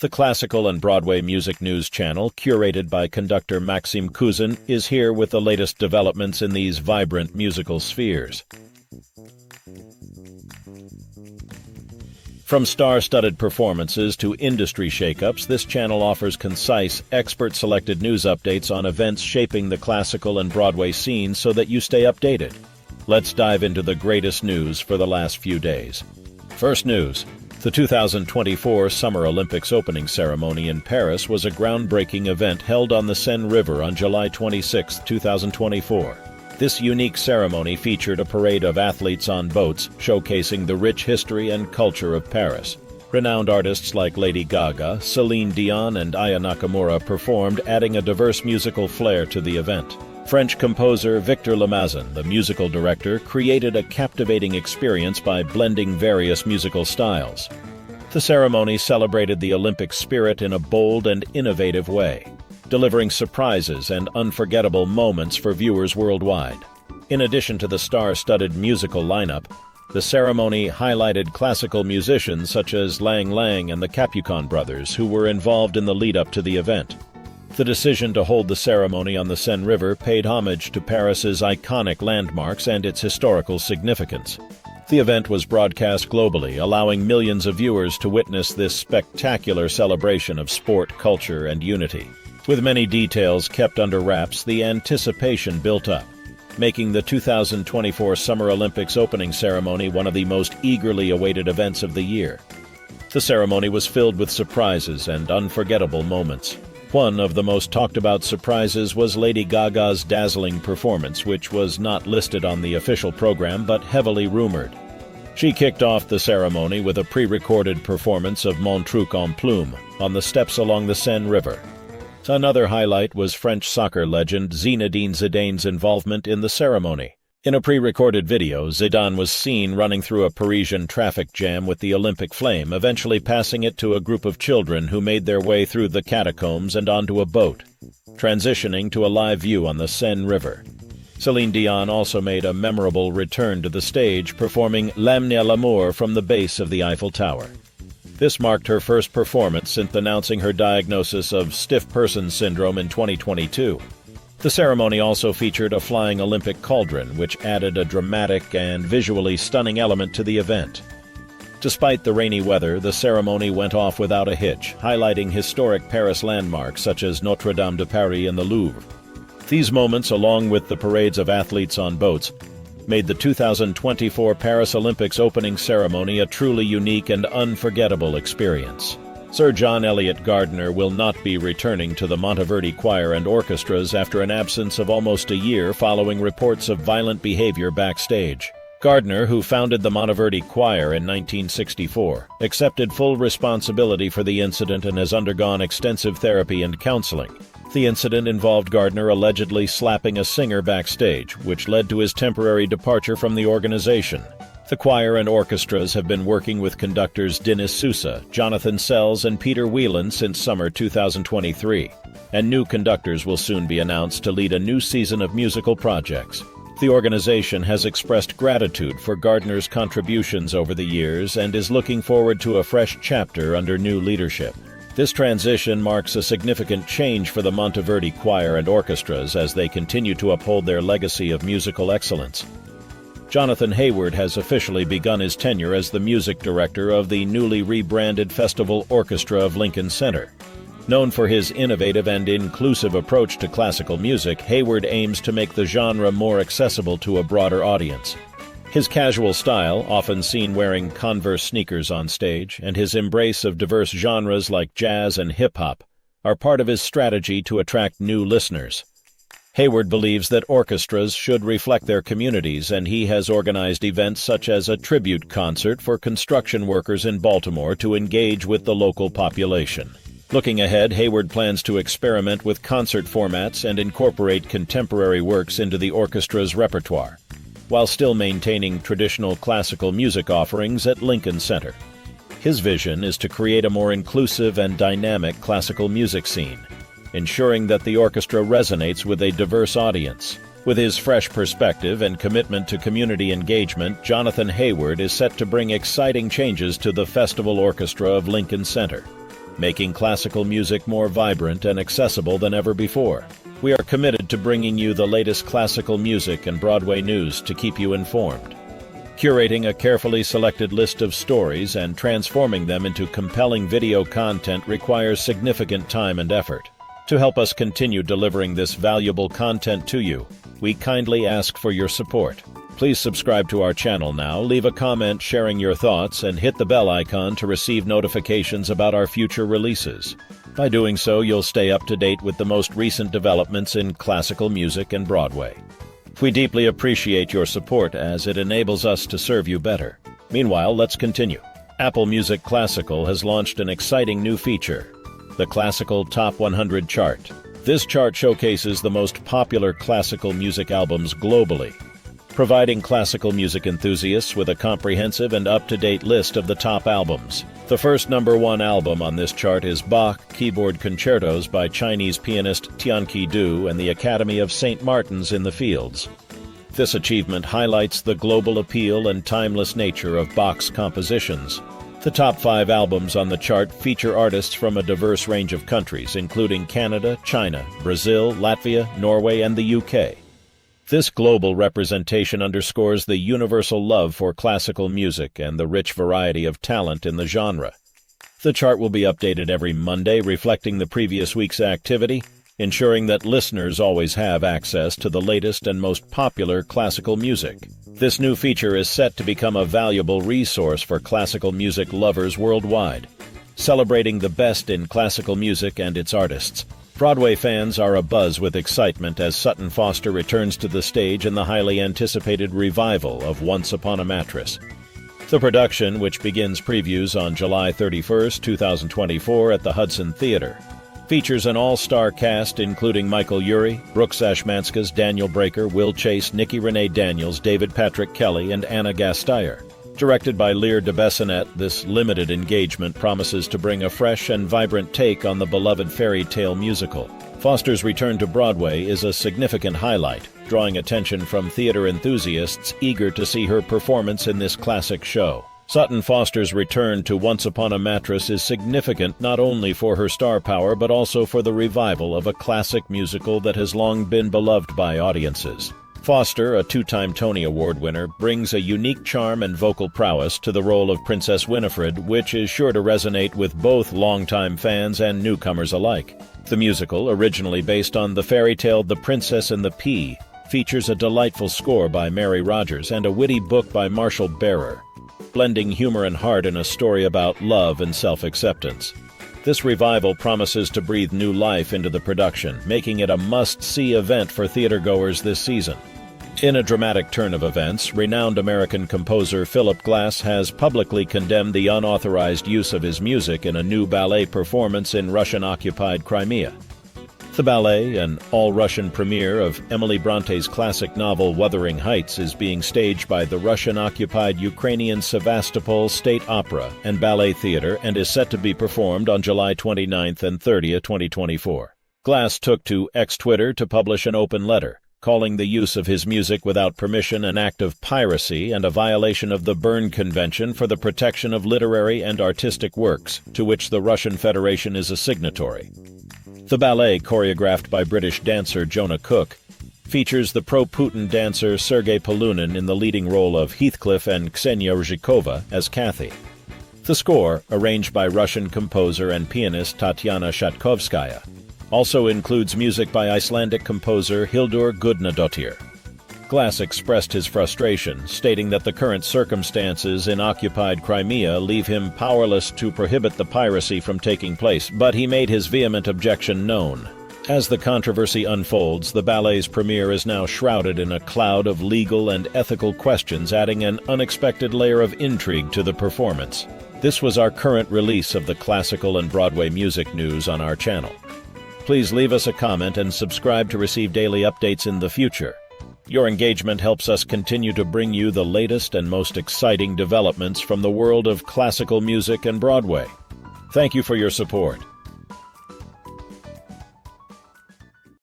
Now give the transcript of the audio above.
The classical and Broadway music news channel, curated by conductor Maxim Kuzin, is here with the latest developments in these vibrant musical spheres. From star-studded performances to industry shakeups, this channel offers concise, expert-selected news updates on events shaping the classical and Broadway scenes so that you stay updated. Let's dive into the greatest news for the last few days. First news. The 2024 Summer Olympics opening ceremony in Paris was a groundbreaking event held on the Seine River on July 26, 2024. This unique ceremony featured a parade of athletes on boats, showcasing the rich history and culture of Paris. Renowned artists like Lady Gaga, Celine Dion, and Aya Nakamura performed, adding a diverse musical flair to the event. French composer Victor Lemazin, the musical director, created a captivating experience by blending various musical styles. The ceremony celebrated the Olympic spirit in a bold and innovative way, delivering surprises and unforgettable moments for viewers worldwide. In addition to the star-studded musical lineup, the ceremony highlighted classical musicians such as Lang Lang and the Capucon brothers, who were involved in the lead-up to the event. The decision to hold the ceremony on the Seine River paid homage to Paris's iconic landmarks and its historical significance. The event was broadcast globally, allowing millions of viewers to witness this spectacular celebration of sport, culture, and unity. With many details kept under wraps, the anticipation built up, making the 2024 Summer Olympics opening ceremony one of the most eagerly awaited events of the year. The ceremony was filled with surprises and unforgettable moments. One of the most talked-about surprises was Lady Gaga's dazzling performance, which was not listed on the official program but heavily rumored. She kicked off the ceremony with a pre-recorded performance of Mon Truc en Plume on the steps along the Seine River. Another highlight was French soccer legend Zinedine Zidane's involvement in the ceremony. In a pre-recorded video, Zidane was seen running through a Parisian traffic jam with the Olympic flame, eventually passing it to a group of children who made their way through the catacombs and onto a boat, transitioning to a live view on the Seine River. Celine Dion also made a memorable return to the stage, performing L'Hymne à l'amour from the base of the Eiffel Tower. This marked her first performance since announcing her diagnosis of stiff person syndrome in 2022. The ceremony also featured a flying Olympic cauldron, which added a dramatic and visually stunning element to the event. Despite the rainy weather, the ceremony went off without a hitch, highlighting historic Paris landmarks such as Notre Dame de Paris and the Louvre. These moments, along with the parades of athletes on boats, made the 2024 Paris Olympics opening ceremony a truly unique and unforgettable experience. Sir John Eliot Gardiner will not be returning to the Monteverdi choir and orchestras after an absence of almost a year following reports of violent behavior backstage. Gardiner, who founded the Monteverdi choir in 1964, accepted full responsibility for the incident and has undergone extensive therapy and counseling. The incident involved Gardiner allegedly slapping a singer backstage, which led to his temporary departure from the organization. The choir and orchestras have been working with conductors Dinis Sousa, Jonathan Sells, and Peter Whelan since summer 2023, and new conductors will soon be announced to lead a new season of musical projects. The organization has expressed gratitude for Gardiner's contributions over the years and is looking forward to a fresh chapter under new leadership. This transition marks a significant change for the Monteverdi choir and orchestras as they continue to uphold their legacy of musical excellence. Jonathan Hayward has officially begun his tenure as the music director of the newly rebranded Festival Orchestra of Lincoln Center. Known for his innovative and inclusive approach to classical music, Hayward aims to make the genre more accessible to a broader audience. His casual style, often seen wearing Converse sneakers on stage, and his embrace of diverse genres like jazz and hip-hop are part of his strategy to attract new listeners. Hayward believes that orchestras should reflect their communities, and he has organized events such as a tribute concert for construction workers in Baltimore to engage with the local population. Looking ahead, Hayward plans to experiment with concert formats and incorporate contemporary works into the orchestra's repertoire, while still maintaining traditional classical music offerings at Lincoln Center. His vision is to create a more inclusive and dynamic classical music scene, ensuring that the orchestra resonates with a diverse audience. With his fresh perspective and commitment to community engagement, Jonathan Hayward is set to bring exciting changes to the Festival Orchestra of Lincoln Center. making classical music more vibrant and accessible than ever before. We are committed to bringing you the latest classical music and Broadway news to keep you informed. Curating a carefully selected list of stories and transforming them into compelling video content requires significant time and effort. To help us continue delivering this valuable content to you, we kindly ask for your support. Please subscribe to our channel now, leave a comment sharing your thoughts, and hit the bell icon to receive notifications about our future releases. By doing so, you'll stay up to date with the most recent developments in classical music and Broadway. We deeply appreciate your support as it enables us to serve you better. Meanwhile, let's continue. Apple Music Classical has launched an exciting new feature, the Classical Top 100 chart. This chart showcases the most popular classical music albums globally, providing classical music enthusiasts with a comprehensive and up-to-date list of the top albums. The first #1 album on this chart is Bach Keyboard Concertos by Chinese pianist Tianqi Du and the Academy of St. Martin's in the Fields. This achievement highlights the global appeal and timeless nature of Bach's compositions. The top 5 albums on the chart feature artists from a diverse range of countries, including Canada, China, Brazil, Latvia, Norway, and the UK. This global representation underscores the universal love for classical music and the rich variety of talent in the genre. The chart will be updated every Monday, reflecting the previous week's activity, ensuring that listeners always have access to the latest and most popular classical music. This new feature is set to become a valuable resource for classical music lovers worldwide, celebrating the best in classical music and its artists. Broadway fans are abuzz with excitement as Sutton Foster returns to the stage in the highly anticipated revival of Once Upon a Mattress. The production, which begins previews on July 31, 2024 at the Hudson Theater, features an all-star cast including Michael Urie, Brooks Ashmanskas, Daniel Breaker, Will Chase, Nikki Renee Daniels, David Patrick Kelly, and Anna Gasteyer. Directed by Lear de Bessonet, this limited engagement promises to bring a fresh and vibrant take on the beloved fairy tale musical. Foster's return to Broadway is a significant highlight, drawing attention from theater enthusiasts eager to see her performance in this classic show. Sutton Foster's return to Once Upon a Mattress is significant not only for her star power but also for the revival of a classic musical that has long been beloved by audiences. Foster, a 2-time Tony Award winner, brings a unique charm and vocal prowess to the role of Princess Winifred, which is sure to resonate with both longtime fans and newcomers alike. The musical, originally based on the fairy tale The Princess and the Pea, features a delightful score by Mary Rodgers and a witty book by Marshall Bearer, blending humor and heart in a story about love and self-acceptance. This revival promises to breathe new life into the production, making it a must-see event for theatergoers this season. In a dramatic turn of events, renowned American composer Philip Glass has publicly condemned the unauthorized use of his music in a new ballet performance in Russian-occupied Crimea. The ballet, an all-Russian premiere of Emily Bronte's classic novel Wuthering Heights, is being staged by the Russian-occupied Ukrainian Sevastopol State Opera and Ballet Theatre and is set to be performed on July 29th and 30th, 2024. Glass took to X-Twitter to publish an open letter, calling the use of his music without permission an act of piracy and a violation of the Berne Convention for the Protection of Literary and Artistic Works, to which the Russian Federation is a signatory. The ballet, choreographed by British dancer Jonah Cook, features the pro-Putin dancer Sergei Polunin in the leading role of Heathcliff and Ksenia Rzhikova as Kathy. The score, arranged by Russian composer and pianist Tatiana Shatkovskaya, also includes music by Icelandic composer Hildur Gudnadottir. Glass expressed his frustration, stating that the current circumstances in occupied Crimea leave him powerless to prohibit the piracy from taking place, but he made his vehement objection known. As the controversy unfolds, the ballet's premiere is now shrouded in a cloud of legal and ethical questions, adding an unexpected layer of intrigue to the performance. This was our current release of the classical and Broadway music news on our channel. Please leave us a comment and subscribe to receive daily updates in the future. Your engagement helps us continue to bring you the latest and most exciting developments from the world of classical music and Broadway. Thank you for your support.